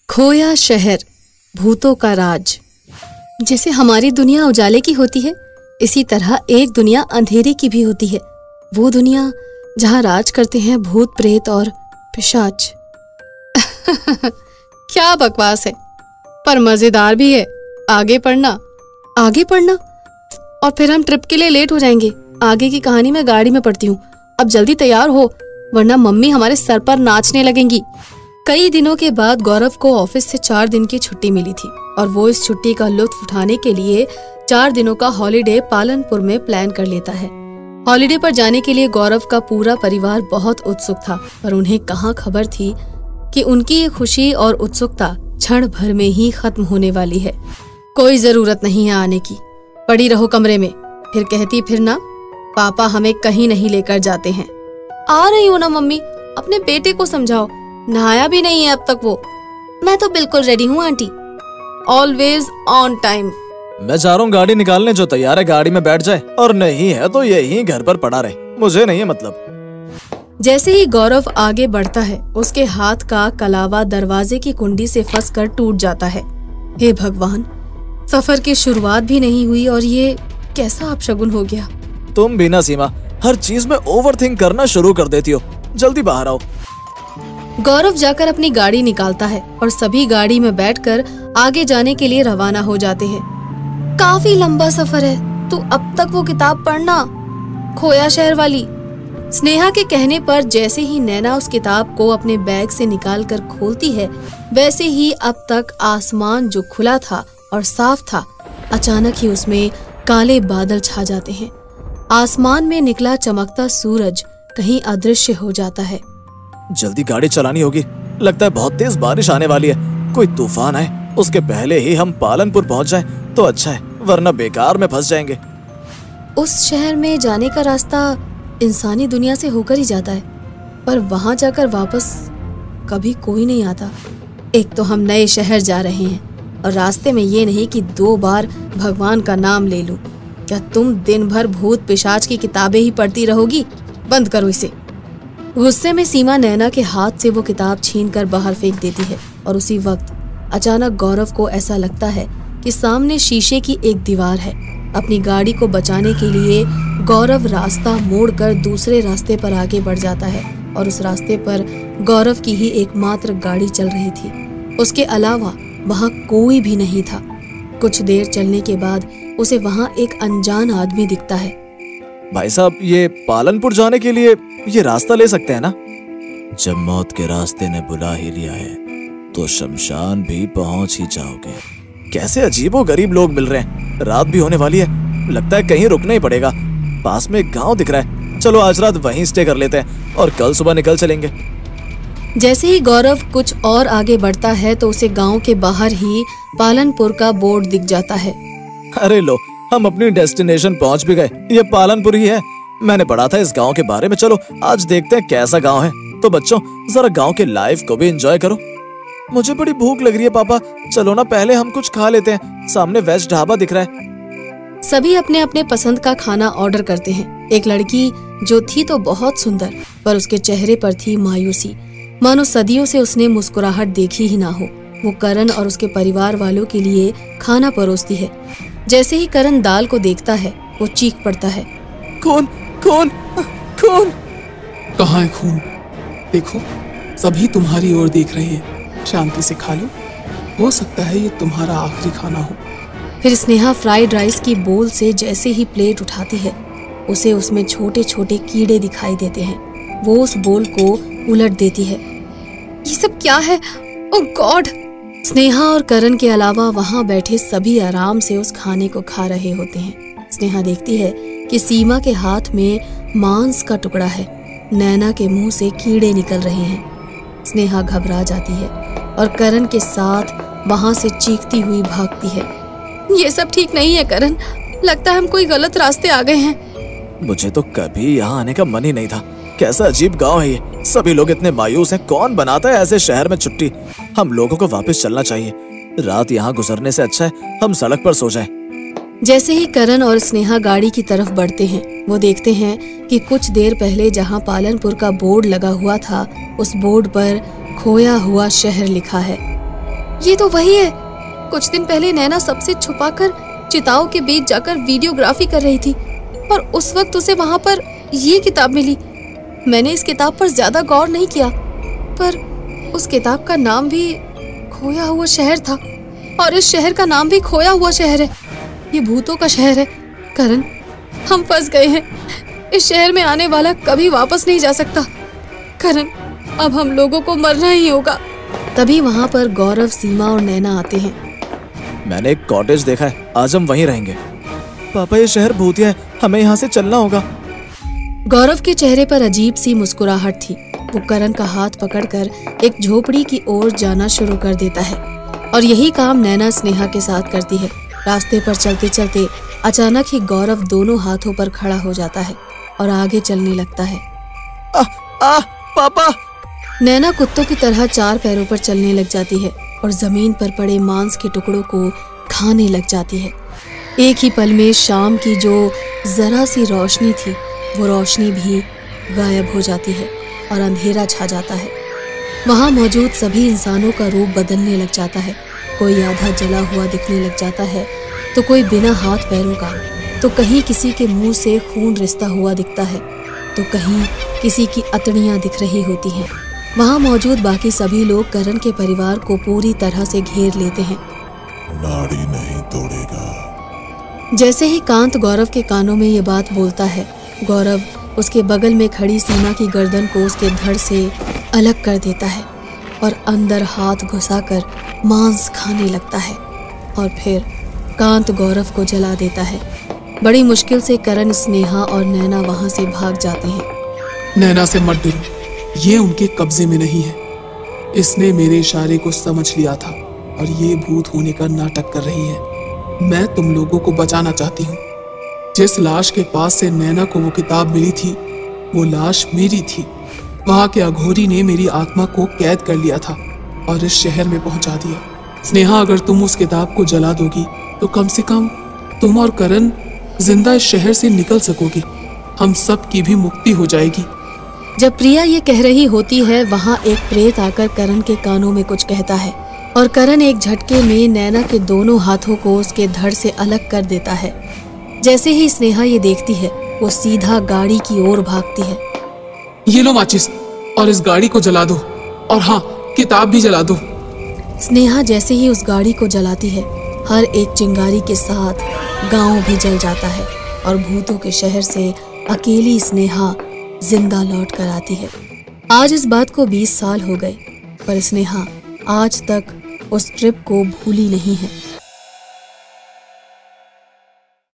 खोया शहर, भूतों का राज। जैसे हमारी दुनिया उजाले की होती है, इसी तरह एक दुनिया अंधेरे की भी होती है। वो दुनिया जहाँ राज करते हैं भूत प्रेत और पिशाच। क्या बकवास है, पर मजेदार भी है। आगे पढ़ना और फिर हम ट्रिप के लिए लेट हो जाएंगे। आगे की कहानी मैं गाड़ी में पढ़ती हूँ। अब जल्दी तैयार हो, वरना मम्मी हमारे सर पर नाचने लगेंगी। कई दिनों के बाद गौरव को ऑफिस से 4 दिन की छुट्टी मिली थी और वो इस छुट्टी का लुत्फ उठाने के लिए 4 दिनों का हॉलिडे पालनपुर में प्लान कर लेता है। हॉलिडे पर जाने के लिए गौरव का पूरा परिवार बहुत उत्सुक था, पर उन्हें कहाँ खबर थी कि उनकी ये खुशी और उत्सुकता क्षण भर में ही खत्म होने वाली है। कोई जरूरत नहीं है आने की, पड़ी रहो कमरे में। फिर कहती फिर ना, पापा हमें कहीं नहीं लेकर जाते हैं। आ रही हो ना मम्मी, अपने बेटे को समझाओ, नहाया भी नहीं है अब तक वो। मैं तो बिल्कुल रेडी हूँ आंटी, ऑलवेज ऑन टाइम। मैं जा रहा हूँ गाड़ी निकालने, जो तैयार है गाड़ी में बैठ जाए, और नहीं है तो यही घर पर पड़ा रहे, मुझे नहीं है मतलब। जैसे ही गौरव आगे बढ़ता है, उसके हाथ का कलावा दरवाजे की कुंडी से फंसकर टूट जाता है। हे भगवान, सफर की शुरुआत भी नहीं हुई और ये कैसा अपशगुन हो गया। तुम भी ना सीमा, हर चीज में ओवरथिंक करना शुरू कर देती हो। जल्दी बाहर आओ। गौरव जाकर अपनी गाड़ी निकालता है और सभी गाड़ी में बैठकर आगे जाने के लिए रवाना हो जाते हैं। काफी लंबा सफर है, तू अब तक वो किताब पढ़ना, खोया शहर वाली। स्नेहा के कहने पर जैसे ही नैना उस किताब को अपने बैग से निकालकर खोलती है, वैसे ही अब तक आसमान जो खुला था और साफ था, अचानक ही उसमें काले बादल छा जाते हैं। आसमान में निकला चमकता सूरज कहीं अदृश्य हो जाता है। जल्दी गाड़ी चलानी होगी, लगता है बहुत तेज बारिश आने वाली है। कोई तूफान आए उसके पहले ही हम पालनपुर पहुंच जाएं तो अच्छा है, वरना बेकार में फंस जाएंगे। उस शहर में जाने का रास्ता इंसानी दुनिया से होकर ही जाता है, पर वहां जाकर वापस कभी कोई नहीं आता। एक तो हम नए शहर जा रहे हैं और रास्ते में ये नहीं कि 2 बार भगवान का नाम ले लूं। क्या तुम दिन भर भूत पिशाच की किताबें ही पढ़ती रहोगी? बंद करो इसे। गुस्से में सीमा नैना के हाथ से वो किताब छीनकर बाहर फेंक देती है और उसी वक्त अचानक गौरव को ऐसा लगता है कि सामने शीशे की एक दीवार है। अपनी गाड़ी को बचाने के लिए गौरव रास्ता मोड़कर दूसरे रास्ते पर आगे बढ़ जाता है और उस रास्ते पर गौरव की ही एकमात्र गाड़ी चल रही थी। उसके अलावा वहाँ कोई भी नहीं था। कुछ देर चलने के बाद उसे वहाँ एक अनजान आदमी दिखता है। भाई साहब, ये पालनपुर जाने के लिए ये रास्ता ले सकते हैं ना? जब मौत के रास्ते ने बुला ही लिया है तो शमशान भी पहुंच ही जाओगे। कैसे अजीबो गरीब लोग मिल रहे हैं। रात भी होने वाली है, लगता है कहीं रुकना ही पड़ेगा। पास में एक गांव दिख रहा है, चलो आज रात वहीं स्टे कर लेते हैं और कल सुबह निकल चलेंगे। जैसे ही गौरव कुछ और आगे बढ़ता है तो उसे गांव के बाहर ही पालनपुर का बोर्ड दिख जाता है। अरे लो, हम अपनी डेस्टिनेशन पहुंच भी गए। ये पालनपुर ही है। मैंने पढ़ा था इस गांव के बारे में। चलो आज देखते हैं कैसा गांव है। तो बच्चों, जरा गांव के लाइफ को भी एंजॉय करो। मुझे बड़ी भूख लग रही है पापा, चलो ना पहले हम कुछ खा लेते हैं। सामने वेज ढाबा दिख रहा है। सभी अपने अपने पसंद का खाना ऑर्डर करते हैं। एक लड़की जो थी तो बहुत सुंदर, पर उसके चेहरे पर थी मायूसी, मानो सदियों से उसने मुस्कुराहट देखी ही ना हो। वो करण और उसके परिवार वालों के लिए खाना परोसती है। जैसे ही करण दाल को देखता है, वो चीख पड़ता है, खून खून खून! कहाँ है खून? देखो, सभी तुम्हारी ओर देख रहे हैं। शांति से खा लो, हो सकता है ये तुम्हारा आखिरी खाना हो। फिर स्नेहा फ्राइड राइस की बोल से जैसे ही प्लेट उठाती है, उसे उसमें छोटे छोटे कीड़े दिखाई देते हैं। वो उस बोल को उलट देती है। ये सब क्या है? ओह गॉड! स्नेहा और करण के अलावा वहां बैठे सभी आराम से उस खाने को खा रहे होते हैं। स्नेहा देखती है कि सीमा के हाथ में मांस का टुकड़ा है। नैना के मुंह से कीड़े निकल रहे हैं। स्नेहा घबरा जाती है और करण के साथ वहां से चीखती हुई भागती है। ये सब ठीक नहीं है करण, लगता है हम कोई गलत रास्ते आ गए हैं। मुझे तो कभी यहाँ आने का मन ही नहीं था। कैसा अजीब गांव है ये। सभी लोग इतने मायूस हैं। कौन बनाता है ऐसे शहर में छुट्टी? हम लोगों को वापस चलना चाहिए। रात यहाँ गुजरने से अच्छा है हम सड़क पर सो जाएं। जैसे ही करण और स्नेहा गाड़ी की तरफ बढ़ते हैं, वो देखते हैं कि कुछ देर पहले जहाँ पालनपुर का बोर्ड लगा हुआ था, उस बोर्ड पर खोया हुआ शहर लिखा है। ये तो वही है। कुछ दिन पहले नैना सबसे छुपाकर चिताओं के बीच जाकर वीडियोग्राफी कर रही थी और उस वक्त उसे वहां पर ये किताब मिली। मैंने इस किताब पर ज्यादा गौर नहीं किया, पर उस किताब का नाम भी खोया हुआ शहर था और इस शहर का नाम भी खोया हुआ शहर है। ये भूतों का शहर है। करण, हम फंस गए हैं। इस शहर में आने वाला कभी वापस नहीं जा सकता। करण, अब हम लोगों को मरना ही होगा। तभी वहाँ पर गौरव, सीमा और नैना आते हैं। मैंने एक कॉटेज देखा है, आज हम वहीं रहेंगे। पापा, ये शहर भूतिया है, हमें यहाँ से चलना होगा। गौरव के चेहरे पर अजीब सी मुस्कुराहट थी। वो करण का हाथ पकड़कर एक झोपड़ी की ओर जाना शुरू कर देता है और यही काम नैना स्नेहा के साथ करती है। रास्ते पर चलते चलते अचानक ही गौरव दोनों हाथों पर खड़ा हो जाता है और आगे चलने लगता है। पापा! नैना कुत्तों की तरह चार पैरों पर चलने लग जाती है और जमीन पर पड़े मांस के टुकड़ों को खाने लग जाती है। एक ही पल में शाम की जो जरा सी रोशनी थी, वो रोशनी भी गायब हो जाती है और अंधेरा छा जाता है। वहाँ मौजूद सभी इंसानों का रूप बदलने लग जाता है। कोई आधा जला हुआ दिखने लग जाता है, तो कोई बिना हाथ पैरों का, तो कहीं किसी के मुंह से खून रिसता हुआ दिखता है, तो कहीं किसी की अतड़ियाँ दिख रही होती हैं। वहाँ मौजूद बाकी सभी लोग करण के परिवार को पूरी तरह से घेर लेते हैं। नाड़ी नहीं तोड़ेगा। जैसे ही कांत गौरव के कानों में ये बात बोलता है, गौरव उसके बगल में खड़ी सीमा की गर्दन को उसके धड़ से अलग कर देता है और अंदर हाथ घुसाकर मांस खाने लगता है और फिर कांत गौरव को जला देता है। बड़ी मुश्किल से करण, स्नेहा और नैना वहां से भाग जाते हैं। नैना से मत डरो, ये उनके कब्जे में नहीं है। इसने मेरे इशारे को समझ लिया था और ये भूत होने का नाटक कर रही है। मैं तुम लोगों को बचाना चाहती हूँ। जिस लाश के पास से नैना को वो किताब मिली थी, वो लाश मेरी थी। वहां के अघोरी ने मेरी आत्मा को कैद कर लिया था और इस शहर में पहुंचा दिया। स्नेहा, अगर तुम उस किताब को जला दोगी तो कम से कम तुम और करण जिंदा इस शहर से निकल सकोगे। हम सब की भी मुक्ति हो जाएगी। जब प्रिया ये कह रही होती है, वहाँ एक प्रेत आकर करण के कानों में कुछ कहता है और करण एक झटके में नैना के दोनों हाथों को उसके धड़ से अलग कर देता है। जैसे ही स्नेहा ये देखती है, वो सीधा गाड़ी की ओर भागती है। ये लो माचिस और इस गाड़ी को जला दो, और हाँ, किताब भी जला दो। स्नेहा जैसे ही उस गाड़ी को जलाती है, हर एक चिंगारी के साथ गांव भी जल जाता है और भूतों के शहर से अकेली स्नेहा जिंदा लौट कर आती है। आज इस बात को 20 साल हो गए, पर स्नेहा आज तक उस ट्रिप को भूली नहीं है।